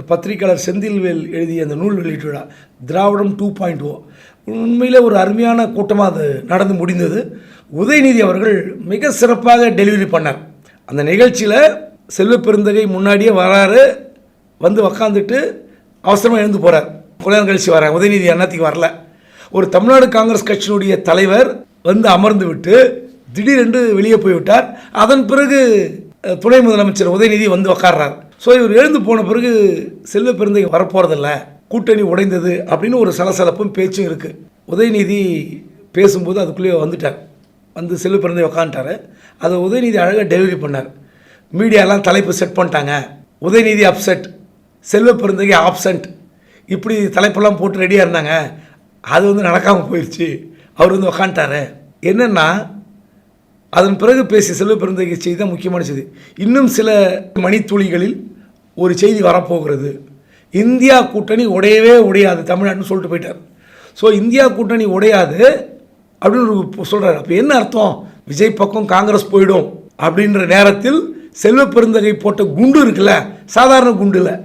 பத்திரிகையாளர் செந்தில்வேல் எழுதிய அந்த நூல் வெளியீட்டு விழா திராவிடம் 2.0 உண்மையிலே ஒரு அருமையான கூட்டமாக அது நடந்து முடிந்தது. உதயநிதி அவர்கள் மிக சிறப்பாக டெலிவரி பண்ணார். அந்த நிகழ்ச்சியில் செல்வ பெருந்தகை முன்னாடியே வராரு, வந்து உக்காந்துட்டு அவசரமாக எழுந்து போகிறார். கொஞ்ச நேரம் கழிச்சு வராங்க. உதயநிதி அண்ணாத்துக்கு வரல. ஒரு தமிழ்நாடு காங்கிரஸ் கட்சியினுடைய தலைவர் வந்து அமர்ந்து விட்டு திடீரென்று வெளியே போய்விட்டார். அதன் பிறகு துணை முதலமைச்சர் உதயநிதி வந்து உக்காடுறார். ஸோ இவர் எழுந்து போன பிறகு செல்வ பெருந்தகை வரப்போகிறதில்ல, கூட்டணி உடைந்தது அப்படின்னு ஒரு சலசலப்பும் பேச்சும் இருக்குது. உதயநிதி பேசும்போது அதுக்குள்ளேயே வந்துட்டார். வந்து செல்வ பெருந்தகை உக்காந்துட்டார். அதை உதயநிதி அழகாக டெலிவரி பண்ணார். மீடியாலாம் தலைப்பு செட் பண்ணிட்டாங்க. உதயநிதி அப்செட், செல்வ பெருந்தகை ஆப்சண்ட், இப்படி தலைப்பெல்லாம் போட்டு ரெடியாக இருந்தாங்க. அது வந்து நடக்காமல் போயிடுச்சு. அவர் வந்து உக்காந்துட்டார். என்னென்னா அதன் பிறகு பேசிய செல்வ பெருந்தகை செய்தி தான் முக்கியமான செய்தி. இன்னும் சில மணித்துளிகளில் ஒரு செய்தி வரப்போகிறது. இந்தியா கூட்டணி உடையவே உடையாது தமிழ்நாடுன்னு சொல்லிட்டு போயிட்டார். ஸோ இந்தியா கூட்டணி உடையாது அப்படின்னு சொல்கிறார். அப்போ என்ன அர்த்தம்? விஜய் பக்கம் காங்கிரஸ் போயிடும் அப்படின்ற நேரத்தில் செல்வ பெருந்தகை போட்ட குண்டு இருக்குல்ல, சாதாரண குண்டு இல்லை,